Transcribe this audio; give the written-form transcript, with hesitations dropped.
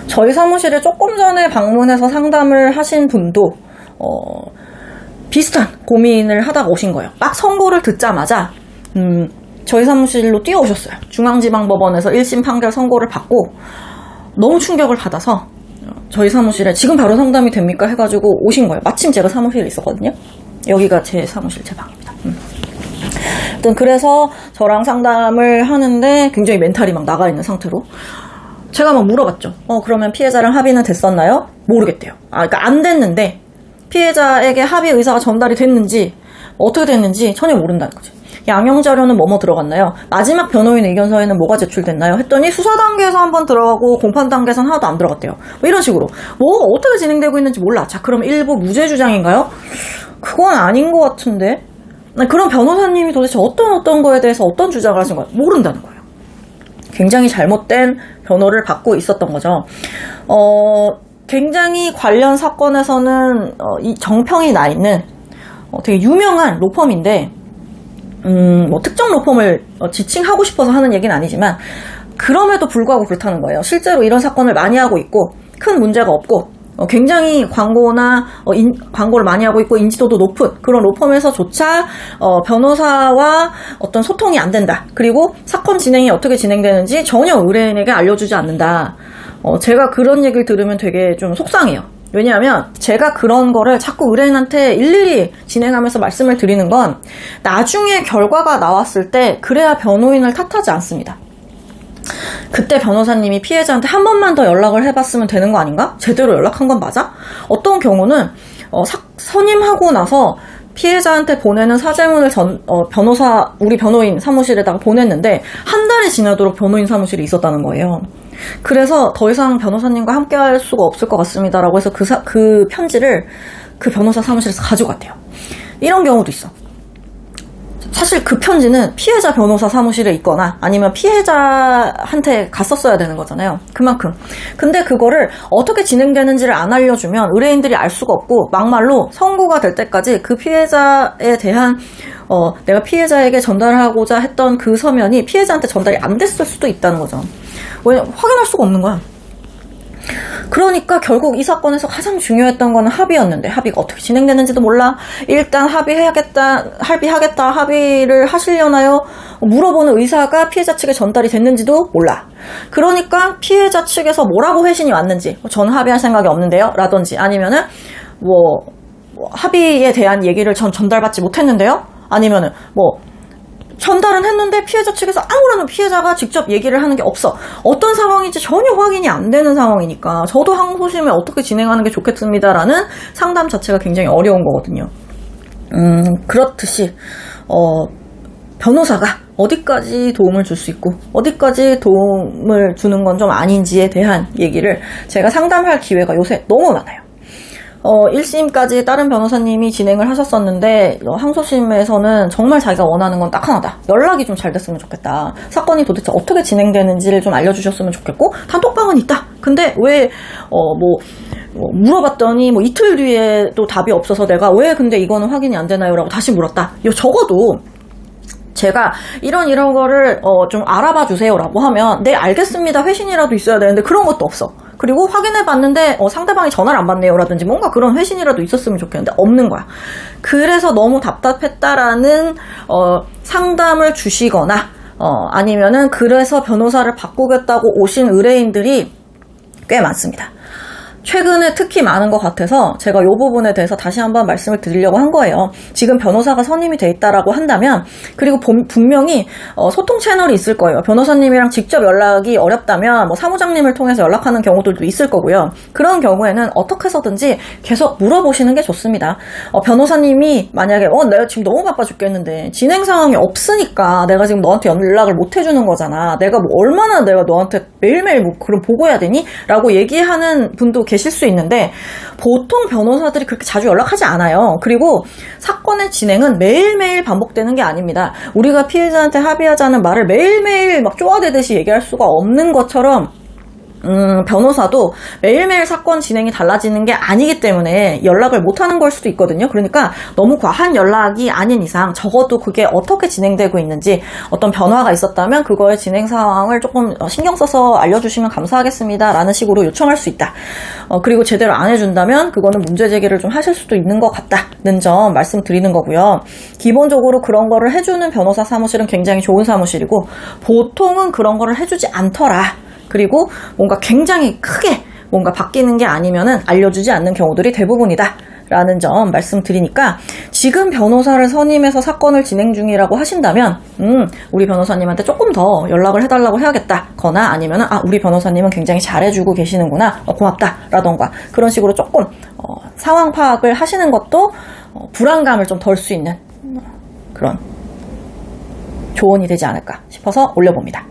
저희 사무실에 조금 전에 방문해서 상담을 하신 분도 비슷한 고민을 하다가 오신 거예요. 막 선고를 듣자마자 저희 사무실로 뛰어오셨어요. 중앙지방법원에서 1심 판결 선고를 받고 너무 충격을 받아서 저희 사무실에 지금 바로 상담이 됩니까? 해가지고 오신 거예요. 마침 제가 사무실에 있었거든요. 여기가 제 사무실, 제 방입니다. 아무튼 그래서 저랑 상담을 하는데 굉장히 멘탈이 막 나가 있는 상태로 제가 막 물어봤죠. 그러면 피해자랑 합의는 됐었나요? 모르겠대요. 그러니까 안 됐는데 피해자에게 합의 의사가 전달이 됐는지 어떻게 됐는지 전혀 모른다는 거죠. 양형 자료는 뭐뭐 들어갔나요? 마지막 변호인 의견서에는 뭐가 제출됐나요? 했더니 수사 단계에서 한번 들어가고 공판 단계에서는 하나도 안 들어갔대요. 뭐 이런 식으로 뭐가 어떻게 진행되고 있는지 몰라. 자, 그럼 일부 무죄 주장인가요? 그건 아닌 것 같은데. 그럼 변호사님이 도대체 어떤 거에 대해서 어떤 주장을 하신 거예요? 모른다는 거예요. 굉장히 잘못된 변호를 받고 있었던 거죠. 굉장히 관련 사건에서는 이 정평이 나 있는 되게 유명한 로펌인데 뭐 특정 로펌을 지칭하고 싶어서 하는 얘기는 아니지만 그럼에도 불구하고 그렇다는 거예요. 실제로 이런 사건을 많이 하고 있고 큰 문제가 없고 굉장히 광고를 많이 하고 있고 인지도도 높은 그런 로펌에서조차 변호사와 어떤 소통이 안 된다. 그리고 사건 진행이 어떻게 진행되는지 전혀 의뢰인에게 알려주지 않는다. 제가 그런 얘기를 들으면 되게 좀 속상해요. 왜냐하면 제가 그런 거를 자꾸 의뢰인한테 일일이 진행하면서 말씀을 드리는 건 나중에 결과가 나왔을 때 그래야 변호인을 탓하지 않습니다. 그때 변호사님이 피해자한테 한 번만 더 연락을 해봤으면 되는 거 아닌가? 제대로 연락한 건 맞아? 어떤 경우는 선임하고 나서 피해자한테 보내는 사죄문을 우리 변호인 사무실에다가 보냈는데 한 달이 지나도록 변호인 사무실에 있었다는 거예요. 그래서 더 이상 변호사님과 함께 할 수가 없을 것 같습니다라고 해서 그 편지를 그 변호사 사무실에서 가져갔대요. 이런 경우도 있어. 사실 그 편지는 피해자 변호사 사무실에 있거나 아니면 피해자한테 갔었어야 되는 거잖아요. 그만큼. 근데 그거를 어떻게 진행되는지를 안 알려주면 의뢰인들이 알 수가 없고 막말로 선고가 될 때까지 그 피해자에 대한 내가 피해자에게 전달하고자 했던 그 서면이 피해자한테 전달이 안 됐을 수도 있다는 거죠. 왜냐면 확인할 수가 없는 거야. 그러니까 결국 이 사건에서 가장 중요했던 거는 합의였는데 합의가 어떻게 진행되는지도 몰라. 일단 합의를 하시려나요? 물어보는 의사가 피해자 측에 전달이 됐는지도 몰라. 그러니까 피해자 측에서 뭐라고 회신이 왔는지 저는 합의할 생각이 없는데요 라든지 아니면은 합의에 대한 얘기를 전 전달받지 못했는데요 아니면은 전달은 했는데 피해자 측에서 아무런 피해자가 직접 얘기를 하는 게 없어. 어떤 상황인지 전혀 확인이 안 되는 상황이니까 저도 항소심을 어떻게 진행하는 게 좋겠습니다라는 상담 자체가 굉장히 어려운 거거든요. 그렇듯이 변호사가 어디까지 도움을 줄 수 있고 어디까지 도움을 주는 건 좀 아닌지에 대한 얘기를 제가 상담할 기회가 요새 너무 많아요. 1심까지 다른 변호사님이 진행을 하셨었는데 항소심에서는 정말 자기가 원하는 건 딱 하나다. 연락이 좀 잘 됐으면 좋겠다. 사건이 도대체 어떻게 진행되는지를 좀 알려주셨으면 좋겠고 단톡방은 있다. 근데 왜 물어봤더니 이틀 뒤에 또 답이 없어서 내가 왜 근데 이거는 확인이 안 되나요? 라고 다시 물었다. 적어도 제가 이런 거를 좀 알아봐 주세요 라고 하면 네 알겠습니다 회신이라도 있어야 되는데 그런 것도 없어. 그리고 확인해 봤는데 상대방이 전화를 안 받네요 라든지 뭔가 그런 회신이라도 있었으면 좋겠는데 없는 거야. 그래서 너무 답답했다라는 상담을 주시거나 아니면은 그래서 변호사를 바꾸겠다고 오신 의뢰인들이 꽤 많습니다. 최근에 특히 많은 것 같아서 제가 이 부분에 대해서 다시 한번 말씀을 드리려고 한 거예요. 지금 변호사가 선임이 돼 있다라고 한다면 그리고 분명히 소통 채널이 있을 거예요. 변호사님이랑 직접 연락이 어렵다면 사무장님을 통해서 연락하는 경우들도 있을 거고요. 그런 경우에는 어떻게 해서든지 계속 물어보시는 게 좋습니다. 변호사님이 만약에 내가 지금 너무 바빠 죽겠는데 진행 상황이 없으니까 내가 지금 너한테 연락을 못 해주는 거잖아. 내가 얼마나 내가 너한테 매일매일 그럼 보고해야 되니? 라고 얘기하는 분도 계실 수 있는데 보통 변호사들이 그렇게 자주 연락하지 않아요. 그리고 사건의 진행은 매일매일 반복되는 게 아닙니다. 우리가 피해자한테 합의하자는 말을 매일매일 막 쪼아대듯이 얘기할 수가 없는 것처럼 변호사도 매일매일 사건 진행이 달라지는 게 아니기 때문에 연락을 못하는 걸 수도 있거든요. 그러니까 너무 과한 연락이 아닌 이상 적어도 그게 어떻게 진행되고 있는지 어떤 변화가 있었다면 그거의 진행 상황을 조금 신경 써서 알려주시면 감사하겠습니다 라는 식으로 요청할 수 있다. 그리고 제대로 안 해준다면 그거는 문제 제기를 좀 하실 수도 있는 것 같다는 점 말씀드리는 거고요. 기본적으로 그런 거를 해주는 변호사 사무실은 굉장히 좋은 사무실이고 보통은 그런 거를 해주지 않더라. 그리고 뭔가 굉장히 크게 뭔가 바뀌는 게 아니면은 알려주지 않는 경우들이 대부분이다 라는 점 말씀드리니까 지금 변호사를 선임해서 사건을 진행 중이라고 하신다면 우리 변호사님한테 조금 더 연락을 해달라고 해야겠다 거나 아니면은 우리 변호사님은 굉장히 잘해주고 계시는구나 고맙다 라던가 그런 식으로 조금 상황 파악을 하시는 것도 불안감을 좀 덜 수 있는 그런 조언이 되지 않을까 싶어서 올려봅니다.